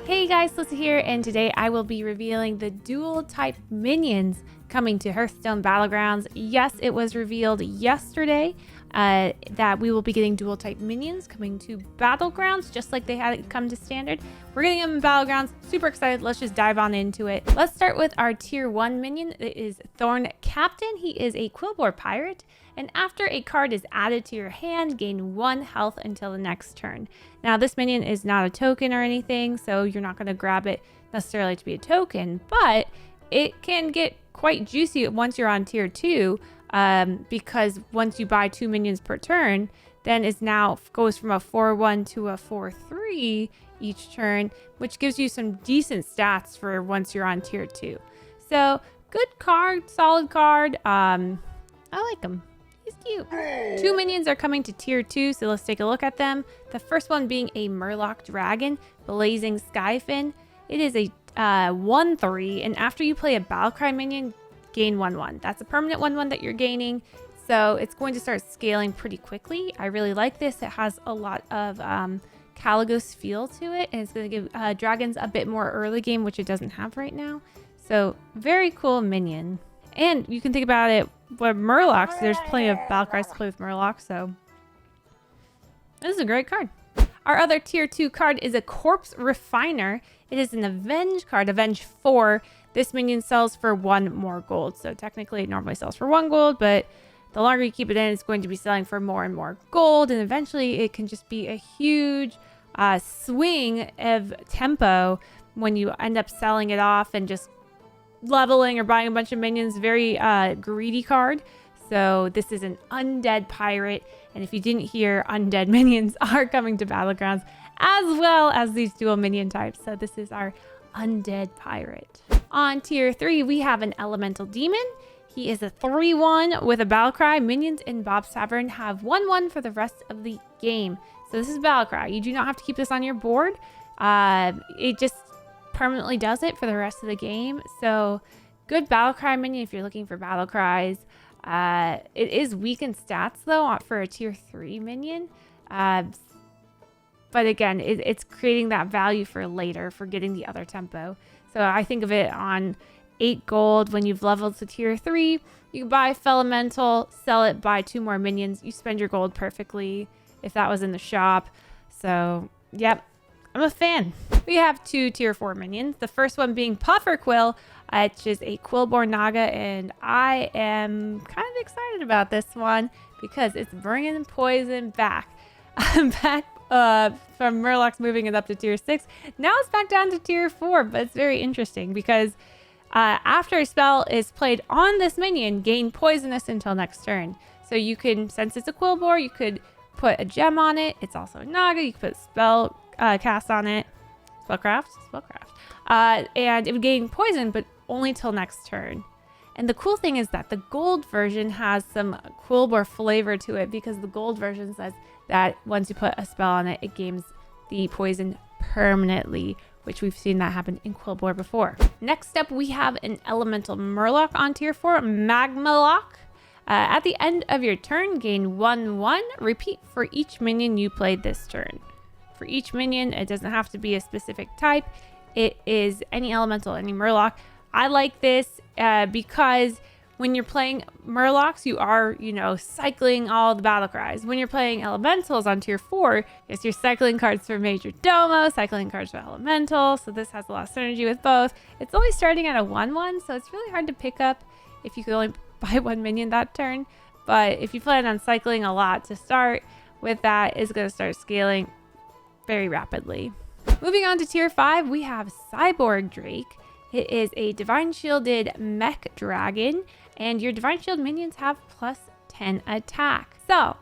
Hey guys, Slysssa here, and today I will be revealing the dual type minions coming to Hearthstone Battlegrounds. Yes, it was revealed yesterday that we will be getting dual type minions coming to Battlegrounds, just like they had it come to Standard. We're getting them in Battlegrounds. Super excited. Let's just dive on into it. Let's start with our tier 1 minion. It is Thorn Captain. He is a Kibler pirate. And after a card is added to your hand, gain 1 health until the next turn. Now, this minion is not a token or anything, so you're not going to grab it necessarily to be a token, but it can get quite juicy once you're on tier 2, because once you buy 2 minions per turn, then it now goes from a 4-1 to a 4-3 each turn, which gives you some decent stats for once you're on tier 2. So, good card, solid card. I like him. He's cute. 2 minions are coming to tier 2, so let's take a look at them. The first one being a Murloc Dragon, Blazing Skyfin. It is a 1-3, and after you play a Battlecry minion, gain 1-1. That's a permanent 1-1 that you're gaining, so it's going to start scaling pretty quickly. I really like this. It has a lot of Caligos feel to it, and it's going to give dragons a bit more early game, which it doesn't have right now. So, very cool minion. And you can think about it with Murlocs. There's plenty of Battlecries to play with Murlocs, so this is a great card. Our other tier 2 card is a Corpse Refiner. It is an Avenge card, Avenge 4. This minion sells for 1 more gold. So technically it normally sells for 1 gold, but the longer you keep it in, it's going to be selling for more and more gold. And eventually it can just be a huge swing of tempo when you end up selling it off and just leveling or buying a bunch of minions. Very greedy card. So this is an undead pirate, and if you didn't hear, undead minions are coming to Battlegrounds as well as these dual minion types. So this is our undead pirate. On tier 3 we have an elemental demon. He is a 3-1 with a Battlecry. Minions in Bob's Tavern have 1-1 for the rest of the game. So this is Battlecry. You do not have to keep this on your board. It just permanently does it for the rest of the game. So good Battlecry minion if you're looking for Battlecries. It is weak in stats though for a tier 3 minion. But again, it's creating that value for later for getting the other tempo. So I think of it on 8 gold. When you've leveled to tier 3, you can buy Felemental, sell it, buy 2 more minions. You spend your gold perfectly if that was in the shop. So yep, I'm a fan. We have 2 tier 4 minions. The first one being Pufferquill, which is a Quillborn Naga, and I am kind of excited about this one because it's bringing poison back. Back from Murlocs, moving it up to tier 6. Now it's back down to tier 4, but it's very interesting because after a spell is played on this minion, gain poisonous until next turn. So you can, since it's a Quillborn, you could put a gem on it. It's also a Naga. You could put spell cast on it. Spellcraft. And it would gain poison, but only till next turn. And the cool thing is that the gold version has some Quillborn flavor to it, because the gold version says that once you put a spell on it, it gains the poison permanently, which we've seen that happen in Quillborn before. Next up, we have an elemental Murloc on tier 4, Magmaloc. At the end of your turn, gain 1/1. Repeat for each minion you played this turn. For each minion, it doesn't have to be a specific type. It is any elemental, any Murloc. I like this because when you're playing Murlocs, you are, cycling all the Battlecries. When you're playing elementals on tier 4, yes, you're cycling cards for Major Domo, cycling cards for elemental. So this has a lot of synergy with both. It's only starting at a 1/1, so it's really hard to pick up if you could only buy 1 minion that turn. But if you plan on cycling a lot to start with, that is going to start scaling very rapidly. Moving on to tier 5, we have Cyborg Drake. It is a Divine Shielded Mech Dragon, and your Divine Shield minions have +10 attack. So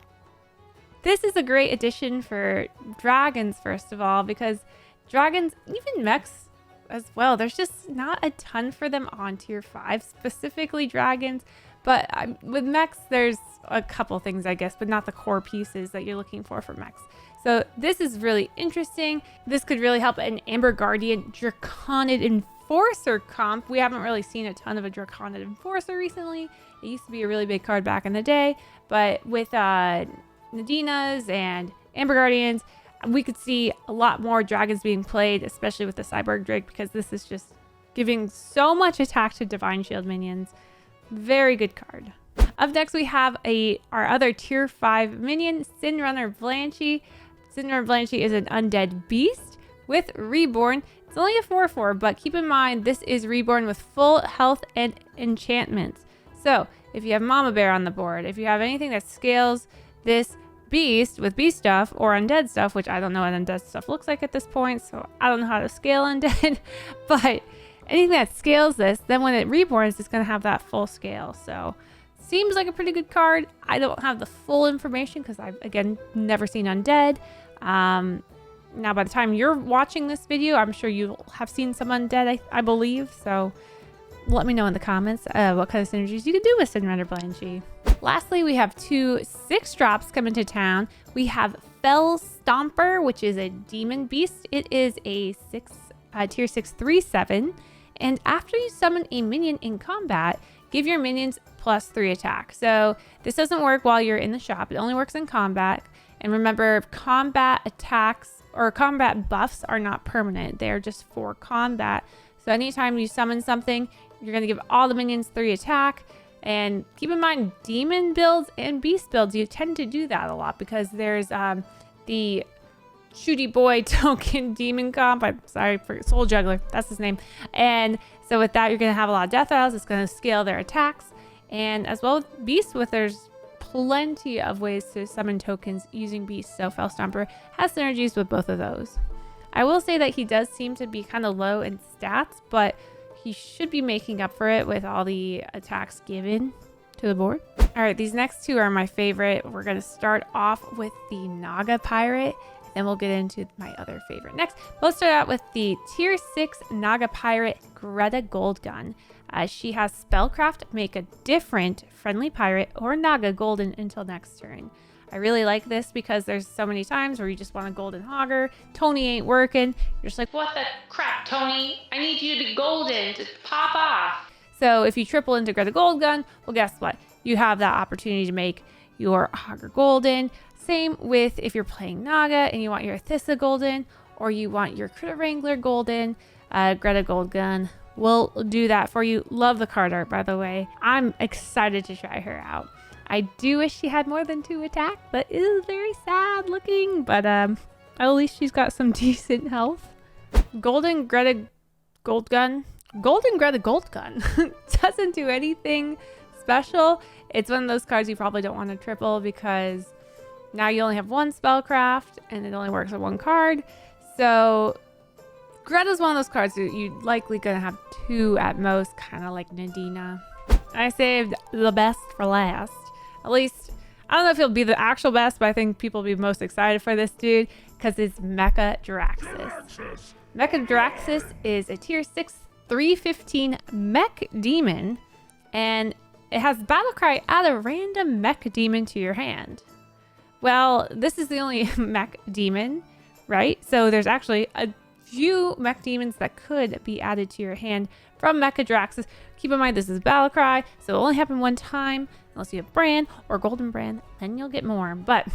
this is a great addition for dragons, first of all, because dragons, even mechs as well, there's just not a ton for them on tier 5, specifically dragons. But with mechs, there's a couple things, I guess, but not the core pieces that you're looking for mechs. So this is really interesting. This could really help an Amber Guardian Draconid Enforcer comp. We haven't really seen a ton of a Draconid Enforcer recently. It used to be a really big card back in the day, but with Nadinas and Amber Guardians, We could see a lot more dragons being played, especially with the Cyborg Drake, because this is just giving so much attack to Divine Shield minions. Very good card. Up next, we have our other tier 5 minion, Sinrunner Blanchi. Sinrunner Blanchi is an undead beast with Reborn. It's only a 4/4, but keep in mind this is Reborn with full health and enchantments. So if you have Mama Bear on the board, if you have anything that scales this beast with beast stuff or undead stuff, which I don't know what undead stuff looks like at this point, so I don't know how to scale undead, but anything that scales this, then when it reborns, it's going to have that full scale. So seems like a pretty good card. I don't have the full information because I've, again, never seen undead. Now, by the time you're watching this video, I'm sure you have seen some undead, I believe. So let me know in the comments what kind of synergies you could do with Sinrunner Blanchi. Lastly, we have 2 6-drops coming to town. We have Fell Stomper, which is a demon beast. It is a tier 6 3/7. And after you summon a minion in combat, give your minions +3 attack. So this doesn't work while you're in the shop. It only works in combat. And remember, combat attacks or combat buffs are not permanent. They're just for combat. So anytime you summon something, you're going to give all the minions 3 attack. And keep in mind, demon builds and beast builds, you tend to do that a lot because there's the Shooty Boy token demon comp. I'm sorry for Soul Juggler. That's his name. And so with that, you're going to have a lot of death rattles. It's going to scale their attacks. And as well with beast, there's plenty of ways to summon tokens using beast. So Fell Stomper has synergies with both of those. I will say that he does seem to be kind of low in stats, but he should be making up for it with all the attacks given to the board. All right, these next 2 are my favorite. We're going to start off with the Naga Pirate, then we'll get into my other favorite next. Let's start out with the tier 6 Naga Pirate, Greta Goldgun. She has Spellcraft, make a different friendly pirate or Naga golden until next turn. I really like this because there's so many times where you just want a golden hogger. Tony ain't working. You're just like, what the crap, Tony? I need you to be golden to pop off. So if you triple into Greta Goldgun, well, guess what? You have that opportunity to make your hogger golden. Same with if you're playing Naga and you want your Athissa golden or you want your Critter Wrangler golden, Greta Goldgun will do that for you. Love the card art, by the way. I'm excited to try her out. I do wish she had more than 2 attack, but it is very sad looking. But at least she's got some decent health. Golden Greta Goldgun doesn't do anything special. It's one of those cards you probably don't want to triple because now you only have 1 spellcraft and it only works on 1 card. So Greta's one of those cards that you're likely gonna have 2 at most, kind of like Nadina. I saved the best for last. At least, I don't know if he'll be the actual best, but I think people will be most excited for this dude because it's Mecha Draxus. Mecha Draxus is a tier 6 3/15 mech demon, and it has Battlecry, add a random mech demon to your hand. Well, this is the only mech demon, right? So there's actually a few mech demons that could be added to your hand from Mecha Draxus. Keep in mind, this is Battlecry, so it'll only happen 1 time, unless you have Brand or Golden Brand, then you'll get more. But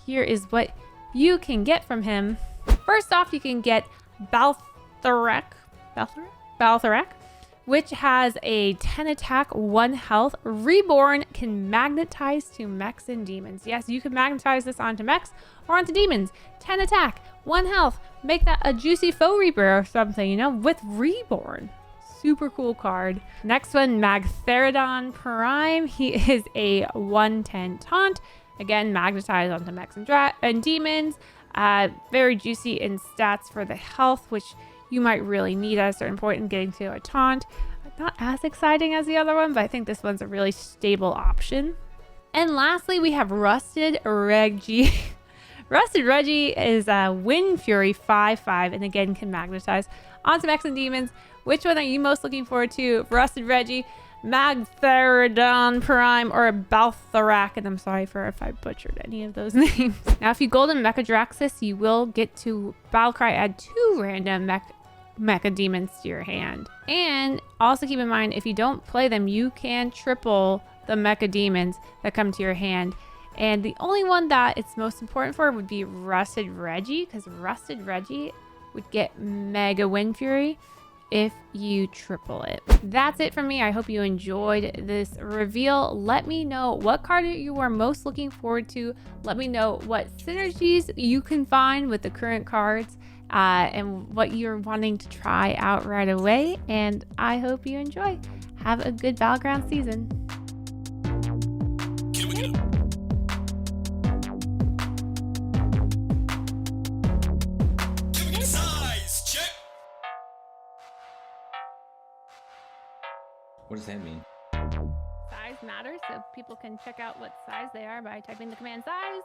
here is what you can get from him. First off, you can get Baltharek, which has a 10 attack, 1 health. Reborn can magnetize to mechs and demons. Yes, you can magnetize this onto mechs or onto demons. 10 attack, 1 health. Make that a juicy foe reaper or something, you know, with Reborn. Super cool card. Next one, Magtheridon Prime. He is a 1/10 taunt. Again, magnetize onto mechs and demons. Very juicy in stats for the health, which you might really need at a certain point in getting to a taunt. Not as exciting as the other one, but I think this one's a really stable option. And lastly, we have Rusted Reggie. Rusted Reggie is a Wind Fury 5/5 and again can magnetize onto mechs and demons. Which one are you most looking forward to? Rusted Reggie, Magtheridon Prime, or Baltharak? And I'm sorry if I butchered any of those names. Now, if you golden Mecha Draxus, you will get to Battlecry, add 2 random Mecha Demons to your hand. And also keep in mind, if you don't play them, you can triple the Mecha Demons that come to your hand. And the only one that it's most important for would be Rusted Reggie, because Rusted Reggie would get Mega Wind Fury if you triple it. That's it from me. I hope you enjoyed this reveal. Let me know what card you are most looking forward to. Let me know what synergies you can find with the current cards and what you're wanting to try out right away. And I hope you enjoy. Have a good Battleground season. What does that mean? Size matters, so people can check out what size they are by typing the command size.